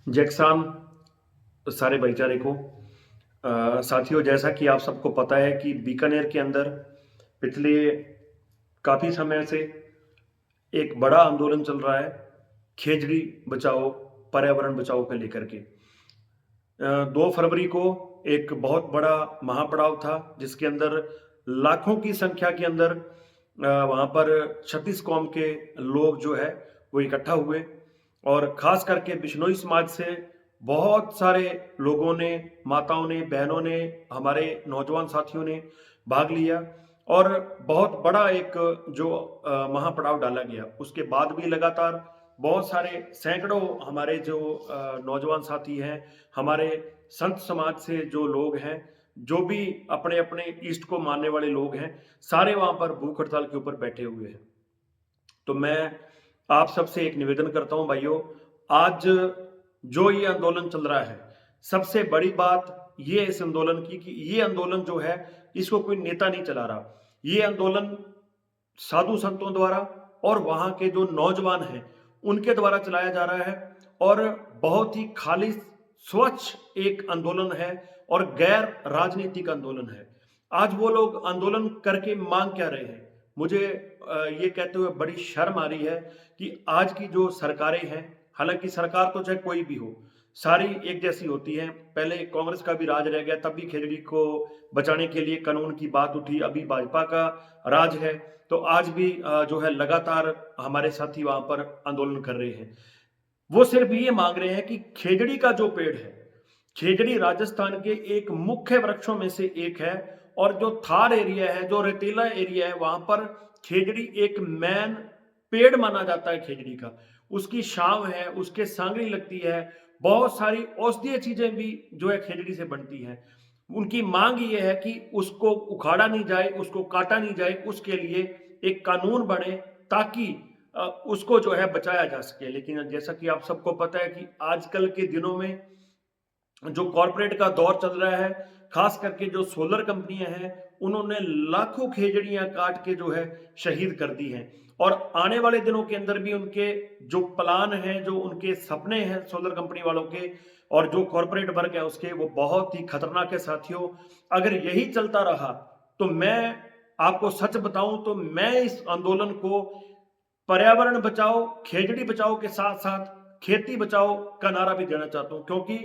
जैकसान सारे भाईचारे को साथियों, जैसा कि आप सबको पता है कि बीकानेर के अंदर पिछले काफ़ी समय से एक बड़ा आंदोलन चल रहा है, खेजड़ी बचाओ, पर्यावरण बचाओ को लेकर के। 2 फरवरी को एक बहुत बड़ा महापड़ाव था, जिसके अंदर लाखों की संख्या के अंदर वहाँ पर 36 कौम के लोग जो है वो इकट्ठा हुए और ख़ास करके बिश्नोई समाज से बहुत सारे लोगों ने, माताओं ने, बहनों ने, हमारे नौजवान साथियों ने भाग लिया और बहुत बड़ा एक जो महापड़ाव डाला गया। उसके बाद भी लगातार बहुत सारे सैकड़ों हमारे जो नौजवान साथी हैं, हमारे संत समाज से जो लोग हैं, जो भी अपने-अपने इष्ट को मानने वाले लोग हैं, सारे वहाँ पर भूख हड़ताल के ऊपर बैठे हुए हैं। तो मैं आप सबसे एक निवेदन करता हूँ भाइयों, आज जो ये आंदोलन चल रहा है, सबसे बड़ी बात ये है इस आंदोलन की कि ये आंदोलन जो है, इसको कोई नेता नहीं चला रहा। ये आंदोलन साधु संतों द्वारा और वहाँ के जो नौजवान हैं, उनके द्वारा चलाया जा रहा है और बहुत ही खालिस, स्वच्छ एक आंदोलन है और गैर राजनीतिक आंदोलन है। आज वो लोग आंदोलन करके माँग क्या रहे हैं? मुझे ये कहते हुए बड़ी शर्म आ रही है कि आज की जो सरकारें हैं, हालाँकि सरकार तो चाहे कोई भी हो, सारी एक जैसी होती हैं। पहले कांग्रेस का भी राज रह गया, तब भी खेजड़ी को बचाने के लिए कानून की बात उठी, अभी भाजपा का राज है, तो आज भी जो है लगातार हमारे साथी वहाँ पर आंदोलन कर रहे हैं। वो सिर्फ ये माँग रहे हैं कि खेजड़ी का जो पेड़ है, खेजड़ी राजस्थान के एक मुख्य वृक्षों में से एक है और जो थार एरिया है, जो रेतीला एरिया है, वहाँ पर खेजड़ी एक मेन पेड़ माना जाता है खेजड़ी का। उसकी छाँव है, उसके सांगरी लगती है, बहुत सारी औषधीय चीज़ें भी जो है खेजड़ी से बनती हैं। उनकी माँग ये है कि उसको उखाड़ा नहीं जाए, उसको काटा नहीं जाए, उसके लिए एक कानून बने ताकि उसको जो है बचाया जा सके। लेकिन जैसा कि आप सबको पता है कि आजकल के दिनों में जो कॉर्पोरेट का दौर चल रहा है, खास करके जो सोलर कंपनियां हैं, उन्होंने लाखों खेजड़ियां काट के जो है शहीद कर दी हैं और आने वाले दिनों के अंदर भी उनके जो प्लान हैं, जो उनके सपने हैं सोलर कंपनी वालों के और जो कॉर्पोरेट वर्ग है उसके, वो बहुत ही खतरनाक है साथियों। अगर यही चलता रहा तो मैं आपको सच बताऊं तो मैं इस आंदोलन को पर्यावरण बचाओ, खेजड़ी बचाओ के साथ-साथ खेती बचाओ का नारा भी देना चाहता हूँ, क्योंकि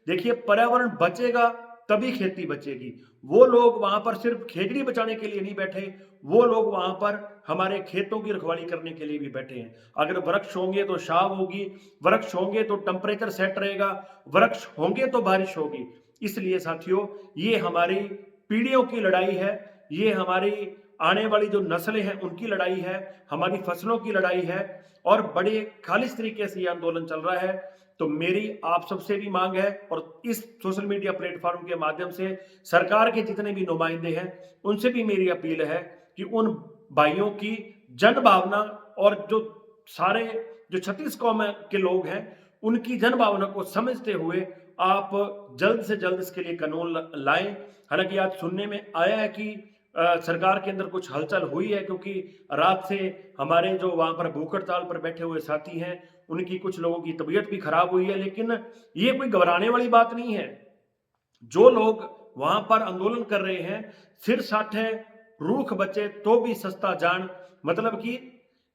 देखिए पर्यावरण बचेगा तभी खेती बचेगी। वो लोग वहाँ पर सिर्फ खेजड़ी बचाने के लिए नहीं बैठे, वो लोग वहाँ पर हमारे खेतों की रखवाली करने के लिए भी बैठे हैं। अगर वृक्ष होंगे तो छाँव होगी, वृक्ष होंगे तो टेम्परेचर सेट रहेगा, वृक्ष होंगे तो बारिश होगी। इसलिए साथियों, ये हमारी पीढ़ियों की लड़ाई है, ये हमारी आने वाली जो नस्लें हैं उनकी लड़ाई है, हमारी फसलों की लड़ाई है और बड़े खालिस तरीके से ये आंदोलन चल रहा है। तो मेरी आप सबसे भी मांग है और इस सोशल मीडिया प्लेटफॉर्म के माध्यम से सरकार के जितने भी नुमाइंदे हैं, उनसे भी मेरी अपील है कि उन भाइयों की जन भावना और जो सारे जो 36 कौम के लोग हैं, उनकी जन भावना को समझते हुए आप जल्द से जल्द इसके लिए कानून लाएं। हालांकि आज सुनने में आया है कि सरकार के अंदर कुछ हलचल हुई है, क्योंकि रात से हमारे जो वहाँ पर भूख हड़ताल पर बैठे हुए साथी हैं, उनकी कुछ लोगों की तबीयत भी खराब हुई है, लेकिन ये कोई घबराने वाली बात नहीं है। जो लोग वहाँ पर आंदोलन कर रहे हैं, सिर साठे रूख बचे तो भी सस्ता जान, मतलब कि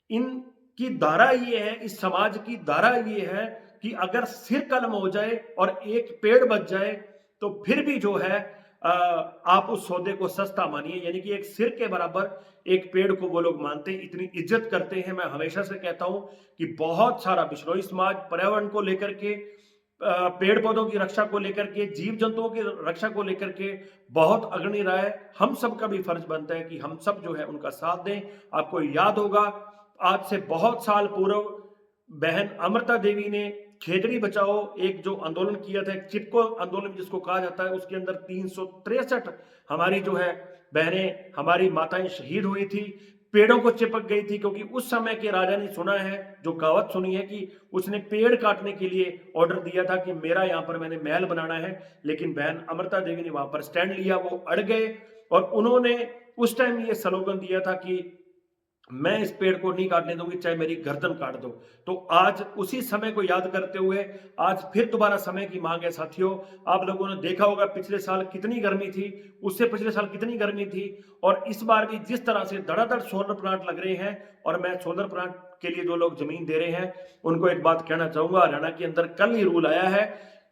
इनकी धारा ये है, इस समाज की धारा ये है कि अगर सिर कलम हो जाए और एक पेड़ बच जाए, तो फिर भी जो है आप उस सौदे को सस्ता मानिए। यानी कि एक सिर के बराबर एक पेड़ को वो लोग मानते हैं, इतनी इज्जत करते हैं। मैं हमेशा से कहता हूं कि बहुत सारा बिश्नोई समाज पर्यावरण को लेकर के, पेड़ पौधों की रक्षा को लेकर के, जीव जंतुओं की रक्षा को लेकर के बहुत अग्रणी रहा है। हम सब का भी फर्ज बनता है कि हम सब जो है उनका साथ दें। आपको याद होगा, आज से बहुत साल पूर्व बहन अमृता देवी ने खेजड़ी बचाओ एक जो आंदोलन किया था, एक चिपको आंदोलन जिसको कहा जाता है, उसके अंदर 363 हमारी जो है बहनें, हमारी माताएं शहीद हुई थी, पेड़ों को चिपक गई थी, क्योंकि उस समय के राजा ने सुना है, जो कहावत सुनी है कि उसने पेड़ काटने के लिए ऑर्डर दिया था कि मेरा यहाँ पर मैंने महल बनाना है, लेकिन बहन अमृता देवी ने वहां पर स्टैंड लिया, वो अड़ गए और उन्होंने उस टाइम ये स्लोगन दिया था कि मैं इस पेड़ को नहीं काटने दूंगी, चाहे मेरी गर्दन काट दो। तो आज उसी समय को याद करते हुए आज फिर दोबारा समय की मांग है साथियों। आप लोगों ने देखा होगा पिछले साल कितनी गर्मी थी, उससे पिछले साल कितनी गर्मी थी, और इस बार भी जिस तरह से धड़ाधड़ सोलर प्लांट लग रहे हैं। और मैं सोलर प्लांट के लिए जो लोग जमीन दे रहे हैं उनको एक बात कहना चाहूंगा, हरियाणा के अंदर कल ही रूल आया है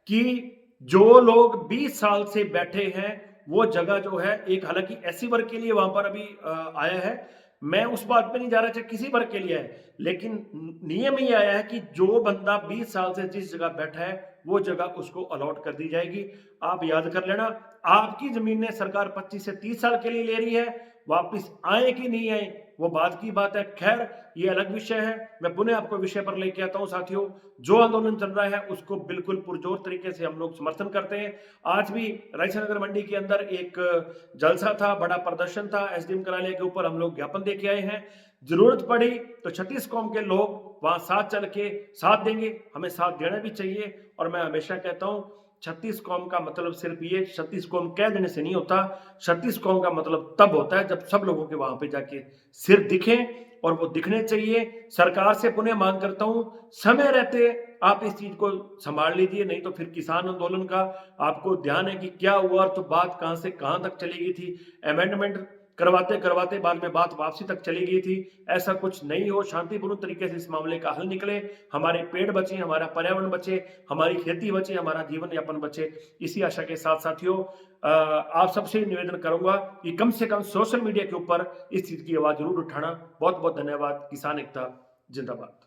कि जो लोग 20 साल से बैठे हैं वो जगह जो है, एक हालांकि एससी वर्ग के लिए वहां पर अभी आया है, मैं उस बात पे नहीं जा रहा चाहे किसी वर्ग के लिए है, लेकिन नियम ये आया है कि जो बंदा 20 साल से जिस जगह बैठा है वो जगह उसको अलॉट कर दी जाएगी। आप याद कर लेना, आपकी जमीनें सरकार 25 से 30 साल के लिए ले रही है, वापस आए कि नहीं आए वो बात की बात है। खैर ये अलग विषय है, मैं पुनः आपको विषय पर लेके आता हूं साथियों। जो आंदोलन चल रहा है उसको बिल्कुल पुरजोर तरीके से हम लोग समर्थन करते हैं। आज भी रायचनगर मंडी के अंदर एक जलसा था, बड़ा प्रदर्शन था, एसडीएम कार्यालय के ऊपर हम लोग ज्ञापन देके आए हैं। जरूरत पड़ी तो 36 कौम के लोग वहां साथ चल के साथ देंगे, हमें साथ देना भी चाहिए। और मैं हमेशा कहता हूं 36 कौम का मतलब सिर्फ ये 36 कौम कह देने से नहीं होता, 36 कौम का मतलब तब होता है जब सब लोगों के वहां पे जाके सिर दिखें, और वो दिखने चाहिए। सरकार से पुनः मांग करता हूं, समय रहते आप इस चीज को संभाल लीजिए, नहीं तो फिर किसान आंदोलन का आपको ध्यान है कि क्या हुआ, और तो बात कहां से कहां तक चली गई थी, अमेंडमेंट करवाते करवाते बाद में बात वापसी तक चली गई थी। ऐसा कुछ नहीं हो, शांतिपूर्ण तरीके से इस मामले का हल निकले, हमारे पेड़ बचे, हमारा पर्यावरण बचे, हमारी खेती बचे, हमारा जीवन यापन बचे। इसी आशा के साथ साथियों आप सबसे निवेदन करूंगा कि कम से कम सोशल मीडिया के ऊपर इस चीज की आवाज जरूर उठाना। बहुत बहुत धन्यवाद। किसान एकता जिंदाबाद।